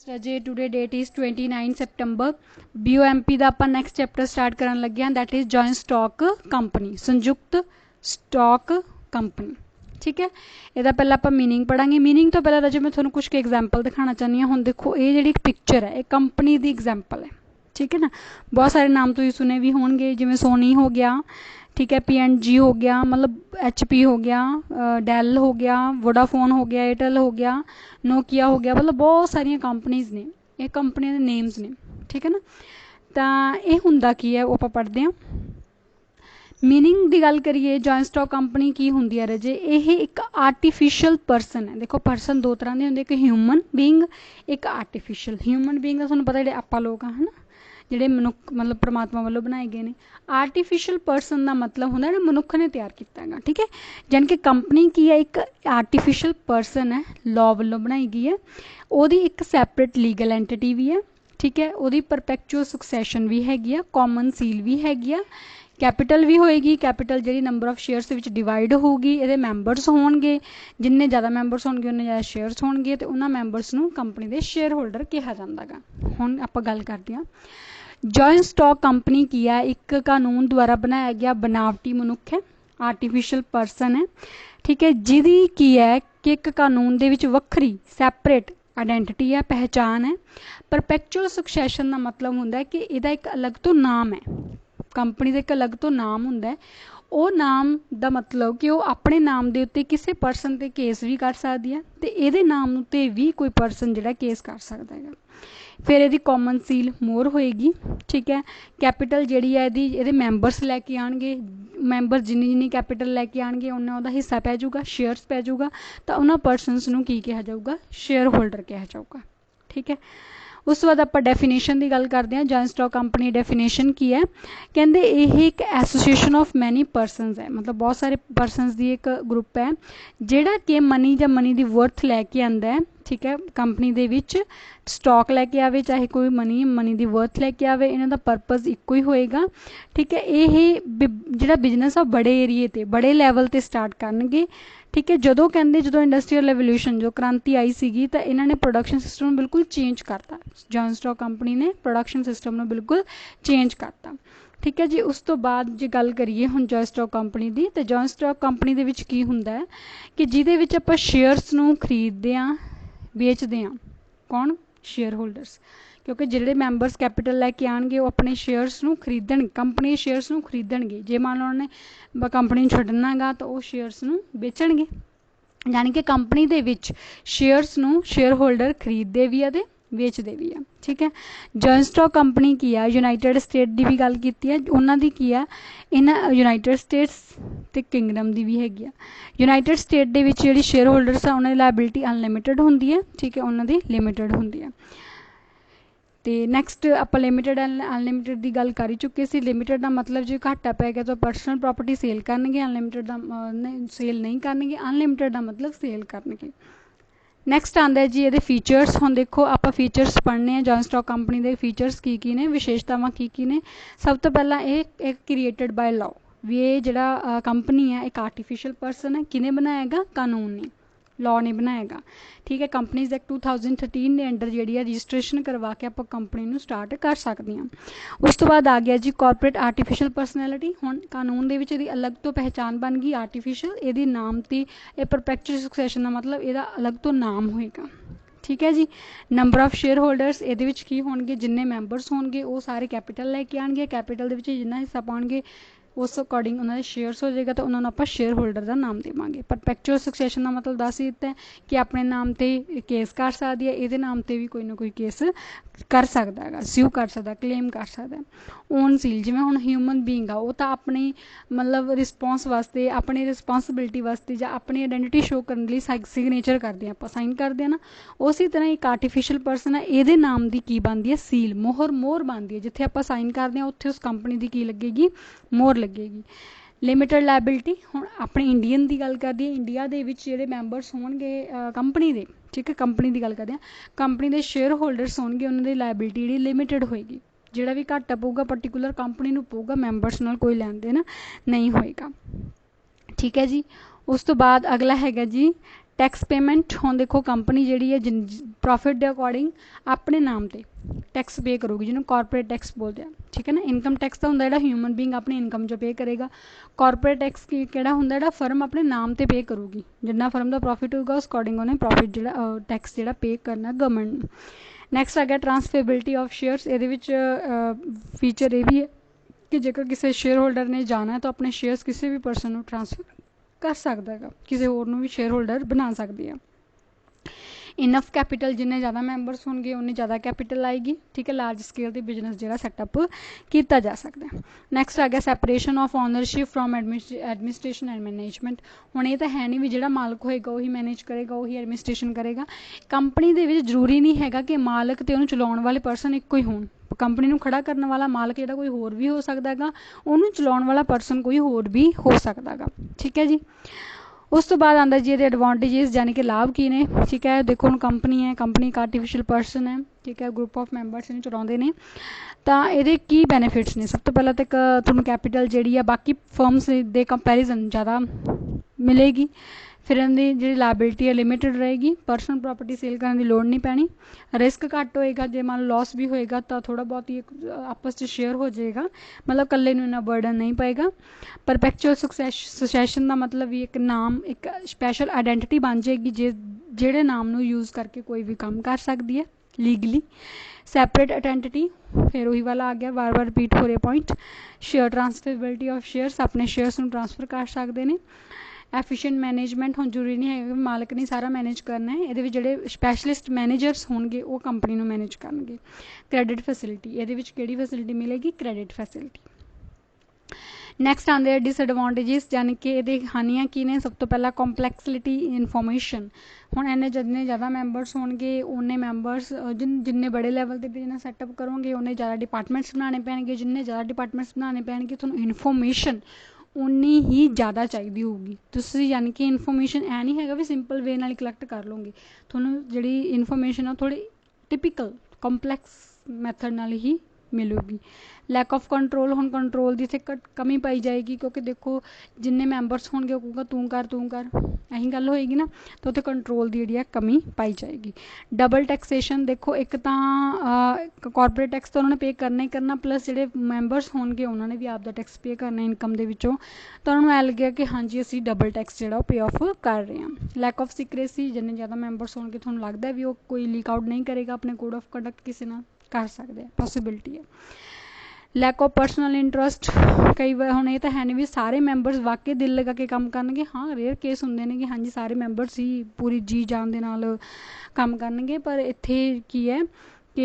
अजे today that is 29 September. BOMP का आप नैक्सट चैप्टर स्टार्ट करन लगे हैं, that is joint stock company, संयुक्त स्टॉक कंपनी। ठीक है, यदा पहले आप मीनिंग पढ़ांगे। मीनिंग तो पहले राजे मैं थोड़ा कुछ के एग्जाम्पल दिखाना चाहनी हूँ। हुण देखो ये जी पिक्चर है, ये कंपनी की एग्जाम्पल है। ठीक है ना, बहुत सारे नाम तुसीं सुने भी होंगे, जिवें सोनी हो गया, ठीक है, P&G हो गया, मतलब HP हो गया, डेल हो गया, वोडाफोन हो गया, एयरटेल हो गया, नोकिया हो गया, मतलब बहुत सारिया कंपनीज़ ने, ये कंपनियों के नेम्स ने। ठीक है ना, तो ये हुंदा की है वो आप पढ़ते हैं। मीनिंग की गल करिए, जॉइंट स्टॉक कंपनी की होंदी है रजे, ये एक आर्टिफिशियल परसन है। देखो परसन दो तरह के होंगे, एक ह्यूमन बीइंग, एक आर्टिफिशियल। ह्यूमन बीइंग का तुहानूं पता, जो आपां लोग है ना, ਜਿਹੜੇ ਮਨੁੱਖ मतलब परमात्मा वालों बनाए गए हैं। आर्टिफिशियल परसन का मतलब होंगे ना मनुख ने तैयार किया है। ठीक है, जान कि कंपनी की है एक आर्टिफिशियल परसन है, लॉ वालों बनाई गई है, ਉਹਦੀ एक सैपरेट लीगल एंटिटी भी है। ठीक है, ਉਹਦੀ परपैक्चुअल सुकसैशन भी हैगी आ, कॉमन सील भी हैगी आ, कैपिटल भी होएगी। Capital G number of shares के डिवाइड होगी, ये मैंबरस होणगे, जिन्ने ज़्यादा मैंबरस होणगे उन्ने ज़्यादा शेयर्स होणगे, तो उन्होंने मैंबरस नूं कंपनी के शेयर होल्डर कहा जाता है। हुण आपां गल करते हैं, जॉइंट स्टॉक कंपनी की है एक कानून द्वारा बनाया गया बनावटी मनुख है, आर्टिफिशियल परसन है। ठीक है, जिहदी की है कि एक कानून दे विच वखरी सैपरेट आइडेंटिटी है, पहचान है। परपैक्चुअल सुकसैशन का मतलब होंदा है कि इहदा एक अलग तो नाम है, कंपनी का एक अलग तो नाम होंदा है। वो नाम का मतलब कि वो अपने नाम के उत्ते किसी परसन ते केस भी कर सकती है, तो ये नाम उत्ते भी कोई परसन जिहड़ा केस कर सकता है। फिर यदि कॉमन सील मोर होएगी। ठीक है, कैपिटल जी है ये मैंबरस लैके आएंगे, मैंबर जिन्नी जिन्नी कैपिटल लैके आएंगे उन्ना उहदा हिस्सा पै जाऊगा, शेयरस पै जाऊगा, तो उन्होंने परसनस नूं की कहा जाऊगा, शेयर होल्डर कहा जाऊगा। ठीक है, उस तो बाद आप डेफिनेशन की गल करते हैं। जॉइंट स्टॉक कंपनी डेफिनेशन की है, कहते ये एक एसोसीएशन ऑफ मैनी परसनस है, मतलब बहुत सारे परसनस की एक ग्रुप है जिहड़ा कि मनी या मनी की वर्थ लैके आंदा है। ठीक है, कंपनी दे विच स्टॉक लैके आवे, चाहे कोई मनी की वर्थ लैके आवे, इन्हां दा पर्पज़ इक्को ही होएगा। ठीक है, ये जिहड़ा बिजनेस आ बड़े एरिए ते बड़े लैवल ते स्टार्ट करनगे। ठीक है, जो इंडस्ट्रीयल रेवोल्यूशन जो क्रांति आई सी, तो इन्होंने प्रोडक्शन सिस्टम बिल्कुल चेंज करता। जॉइंट स्टॉक कंपनी ने प्रोडक्शन सिस्टम में बिल्कुल चेंज करता। ठीक है जी, उस तो बाद जो गल करिए हुण जॉइंट स्टॉक कंपनी की, तो जॉइंट स्टॉक कंपनी दे विच की हुंदा है कि जिहदे विच आपां शेयरस नूं खरीदते हैं, बेचते हैं, कौन, शेयर होल्डर्स, क्योंकि जिहड़े मैंबरस कैपिटल लैके आएंगे वो अपने शेयरस नूं खरीदण, कंपनी शेयरस नूं खरीदणगे। जे मान लो उन्होंने कंपनी छड्डना गा तो वो शेयरस नूं बेचणगे, यानी कि कंपनी दे विच शेयरस नूं शेयर होल्डर खरीदते भी है ते बेचते भी है। ठीक है, जॉइंट स्टॉक कंपनी की है यूनाइटेड स्टेट की भी गल की है, उन्होंने की है इन्हां यूनाइटेड स्टेट्स ते किंगडम की भी हैगी। यूनाइटेड स्टेट दे विच जिहड़ी शेयर होल्डर्स आ उन्हां दी लायबिलिटी अनलिमिटेड होंदी है। ठीक है, उन्हां दी लिमिटेड होंदी है। तो नैक्सट आप लिमिटेड अनलिमिटेड की गल कर ही चुके सी। लिमिटेड का मतलब जो घाटा पै गया तो पर्सनल प्रॉपर्टी सेल करनगे, अनलिमिटेड का सेल नहीं करनगे, अनलिमिटेड का मतलब सेल करनगे। नैक्सट आंदा है जी ये फीचर्स। हुण देखो आप फीचर्स पढ़ने हैं जॉइंट स्टॉक कंपनी के, फीचर्स की ने, विशेषतावां की ने। सब तो पहला एक क्रिएटेड बाय लॉ, भी ये जिहड़ा कंपनी है एक आर्टिफिशियल परसन है, किने बनाएगा, कानून ने, लॉ ने बनाएगा। ठीक है, कंपनीज एक्ट 2013 के अंडर जी रजिस्ट्रेशन करवा के आप कंपनी में स्टार्ट कर सकते हैं। उस तो बाद आ गया जी कॉरपोरेट आर्टिफिशियल परसनैलिटी। हुण कानून दे विच इहदी अलग तो पहचान बन गई आर्टिफिशियल, इहदी नाम ते परपैक्चुअल सुकसैशन का मतलब इहदा अलग तो नाम होएगा। ठीक है जी, नंबर ऑफ शेयर होल्डर्स इहदे विच की होणगे, जिन्ने मैंबरस होणगे वो सारे कैपिटल लैके आएंगे, कैपिटल दे विच जिन्ना हिस्सा पाउणगे उस अकॉर्डिंग उन्होंने शेयर्स हो जाएगा, तो उन्होंने आप शेयर होल्डर का नाम देवांगे। परपैक्चुअल सुकसैशन का मतलब दस ही दिता है कि अपने नाम से केस कर सकती है, ये नाम से भी कोई ना कोई केस कर सकता है, स्यू कर सकता, क्लेम कर सकता है। ओन सील जिवें हुण ह्यूमन बीइंग आ वो तो अपनी मतलब रिस्पोंस वास्ते, अपनी रिस्पोंसिबिलिटी वास्ते या अपनी आइडेंटिटी शो करने लिए सिग्नेचर करते हैं, आप साइन करते हैं ना। उसी तरह एक आर्टिफिशियल परसन है, ये नाम की की बनती है, सील, मोहर बनती है, जिथे आप साइन करते हैं उत्थे उस कंपनी की की लगेगी, मोहर लगेगी। लिमिटेड लायबिलिटी, हुण अपने इंडियन की गल करते हैं, इंडिया के जोड़े मैंबरस होणगे कंपनी के, ठीक है, कंपनी की गल करते हैं, कंपनी के शेयर होल्डर्स होणगे, उन्होंने लायबिलिटी जी लिमिटेड होएगी, जिहड़ा भी घाटा पऊगा पर्टिकुलर कंपनी नूं पऊगा, मैंबरस नाल कोई लैन देन नहीं होएगा। ठीक है जी, उस तो बाद अगला हैगा जी टैक्स पेमेंट हुण देखो कंपनी जिहड़ी है प्रॉफिट के अकॉर्डिंग अपने नाम ते टैक्स पे करूगी, जिन्होंने कॉरपोरेट टैक्स बोलते हैं, ठीक है ना। इनकम टैक्स तो हुंदा जिहड़ा ह्यूमन बीइंग अपनी इनकम जो पे करेगा। कॉरपोरेट टैक्स किहड़ा हुंदा जिहड़ा फर्म अपने नाम ते पे करूगी, जिन्ना फर्म का प्रॉफिट होगा उस अकॉर्डिंग उन्हें प्रॉफिट जिहड़ा टैक्स जिहड़ा पे करना गवर्नमेंट। नैक्सट आ गया ट्रांसफेबिलिटी ऑफ शेयर्स। ये फीचर ये भी है कि जेकर किसी शेयर होल्डर ने जाना है तो अपने शेयर्स किसी भी परसन को ट्रांसफर कर सकता है, किसी होर नूं भी शेयर होल्डर बना सकती है। इनफ कैपिटल जिन्ने ज़्यादा मैंबरस होंगे उन्नी ज़्यादा कैपिटल आएगी, ठीक है। लार्ज स्केल दी बिजनेस जो सैटअप किया जा सकता है। नैक्सट आ गया separation of ownership from administration and management. हुण ये तो है नहीं भी जिहड़ा मालक होएगा वही मैनेज करेगा, वही एडमिनिस्ट्रेशन करेगा। कंपनी दे विच जरूरी नहीं हैगा कि मालक ते उहनूं चलाउण वाले परसन इक्को ही होण। कंपनी नूं खड़ा करने वाला मालक जिहड़ा कोई होर भी हो सकता है, उहनूं चलाउण वाला परसन कोई होर भी हो सकता है, ठीक है जी। उस तो बाद आंदा जी ये एडवांटेजेस यानी कि लाभ की ने, ठीक है। देखो हम कंपनी है, कंपनी एक आर्टिफिशियल पर्सन है, ठीक है, ग्रुप ऑफ मैंबरस इन्हें चलाते हैं। तो ये की बैनीफिट्स ने, सब तो पहला तो तुहानूं कैपिटल जी है बाकी फर्म्स के कंपैरिजन ज़्यादा मिलेगी। फिर इनकी जी लायबिलिटी है लिमिटेड रहेगी, परसनल प्रॉपर्टी सेल करने की लोड़ नहीं पैनी, रिस्क घट होएगा, जे मान लॉस भी होएगा तो थोड़ा बहुत ही आपस में शेयर हो जाएगा, मतलब कल्ले नूं इन्ना बर्डन नहीं पएगा। परपैक्चुअल सुसैशन का मतलब भी एक नाम एक स्पैशल आइडेंटिटी बन जाएगी जेड़े नाम नूं यूज़ करके कोई भी काम कर सकती है लीगली। सैपरेट आइडेंटिटी फिर वही वाला आ गया, बार बार रिपीट हो रहे point. Share transferability of shares, अपने शेयर्स नूं ट्रांसफर कर सकते हैं। एफिशिएंट मैनेजमेंट हुण जरूरी नहीं है मालक ने सारा मैनेज करना है, ये जिहड़े स्पैशलिस्ट मैनेजर्स होणगे वो कंपनी नूं मैनेज करनगे। क्रेडिट फैसिलिटी, ये किहड़ी फैसिलिटी मिलेगी, क्रेडिट फैसिलिटी। नैक्सट आते हैं डिसएडवांटेजिस यानी कि ये हानियां की ने। सब तो पहला कॉम्पलैक्सिटी इनफॉर्मेशन। हुण इन्ने जितने ज़्यादा मैंबरस होणगे उन्ने मैंबरस जिन्ने बड़े लैवल पर बिजनेस सैटअप करोगे उन्ने ज़्यादा डिपार्टमेंट्स बनाने पैणगे, जिन्ने ज़्यादा डिपार्टमेंट्स बनाने पैणगे तुहानूं इनफॉर्मेशन उन्नी ही ज़्यादा चाहिदी होगी। तुसीं यानी कि इनफॉर्मेशन ऐ नहीं हैगा भी सिंपल वे नाल कलैक्ट कर लोगे, तुहानूं जिहड़ी इनफॉर्मेशन है थोड़ी टिपिकल कॉम्पलैक्स मैथड नाल ही मिलूगी। लैक ऑफ कंट्रोल, हुण कंट्रोल की इत्थे कमी पाई जाएगी क्योंकि देखो जिन्ने मैंबरस होणगे कहूगा तूं कर यही गल होएगी ना, तो उत्थे कंट्रोल की जिहड़ी कमी पाई जाएगी। डबल टैक्सेशन, देखो एक तो कॉरपोरेट टैक्स तो उन्होंने पे करना ही करना, प्लस जिहड़े मैंबरस होणगे उन्होंने भी आपदा टैक्स पे करना इनकम दे विचों, तो उन्होंने ऐ लग्गिया कि हाँ जी असीं डबल टैक्स जिहड़ा पे ऑफ कर रहे हैं। लैक ऑफ सीक्रेसी, जिन्ने ज़्यादा मैंबरस होणगे तुहानूं लगदा है भी वो कोई लीक आउट नहीं करेगा अपने कोड ऑफ कंडक्ट किसी नाल कर सकते हैं, पॉसिबिलिटी है। लैक ऑफ पर्सनल इंटरस्ट, कई बार हुण ये तो है नहीं भी सारे मैंबरस वाकई दिल लगा के काम करनगे, हाँ रेयर केस होंदे ने कि हाँ जी सारे मैंबरस ही पूरी जी जान दे नाल काम करनगे, पर इत्थे की है कि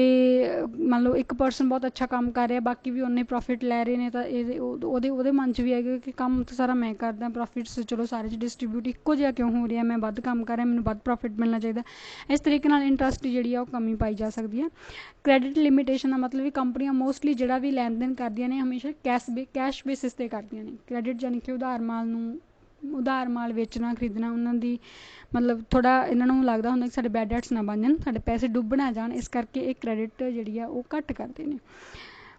मान लो एक परसन बहुत अच्छा काम कर रहा बाकी भी उन्ने प्रॉफिट लै रहे हैं, तो ਉਹਦੇ मन च भी है कि काम तो सारा मैं करदा, प्रॉफिट्स चलो सारे डिस्ट्रीब्यूट इक्को जिहा क्यों हो रहा, मैं वध काम कर रहा मैंने वध प्रॉफिट मिलना चाहिए। इस तरीके नाल इंटरस्ट जिहड़ी आ कमी पाई जा सकती है। क्रेडिट लिमिटेशन का मतलब भी कंपनियां मोस्टली जिहड़ा भी लैन देन करदियां ने हमेशा कैश बेसिस ते करदियां ने। क्रेडिट यानी कि उधार माल वेचना खरीदना उन्होंने मतलब थोड़ा इन्होंने लगता होंगे कि साढ़े बैड डेट्स ना बन जाए, साढ़े पैसे डुब ना जान, इस करके एक क्रेडिट जी है वो घट करते हैं।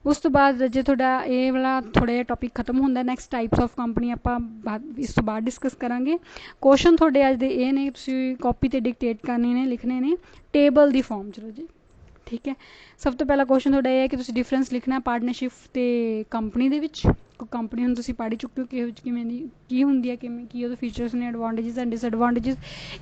उस तो बाद जो थोड़ा ये वाला थोड़ा जिहा टॉपिक खत्म होंदा, नैक्सट टाइप्स ऑफ कंपनी आपां इस तो बाद डिस्कस करांगे। क्वेश्चन थोड़े अज दे ये ने तुसीं कॉपी ते डिकटेट करने ने लिखने ने टेबल दी फॉर्म चलो जी, ठीक है। सब तो पहला क्वेश्चन थोड़ा यह है कि तुसीं डिफरेंस लिखना पार्टनरशिप ते कंपनी दे विच। कंपनी हुण तुसीं पढ़ चुके हो किवें दी की हुंदी है, किवें की उहदे फीचर्स ने एडवांटेजिस एंड डिसएडवांटेजिस।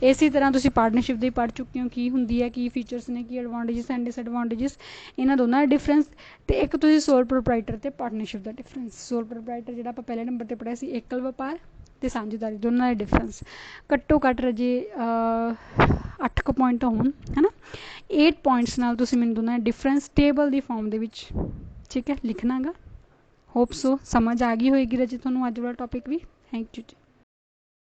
इसी तरह तुसीं पार्टनरशिप दे पढ़ चुके हो की हुंदी है, की फीचर्स ने, की एडवांटेजिस एंड डिसएडवांटेजिस, इन्हां दोनों दा डिफरेंस। ते एक तुसीं सोल प्रोप्राइटर ते पार्टनरशिप दा डिफरेंस। सोल प्रोप्राइटर जिहड़ा आपां पहले नंबर ते पढ़िया सी एकल व्यापार ते सांझेदारी, दोनों का डिफरेंस घट्टो घट्ट रजे 8 पॉइंट होण है ना। 8 पॉइंट्स नाल तुसीं मैनूं दोनों डिफरेंस टेबल दी फॉर्म दे विच ठीक है लिखना गा। होप सो समझ आ गई होएगी रजी तुहानूं अज वाला टॉपिक भी। Thank you ji.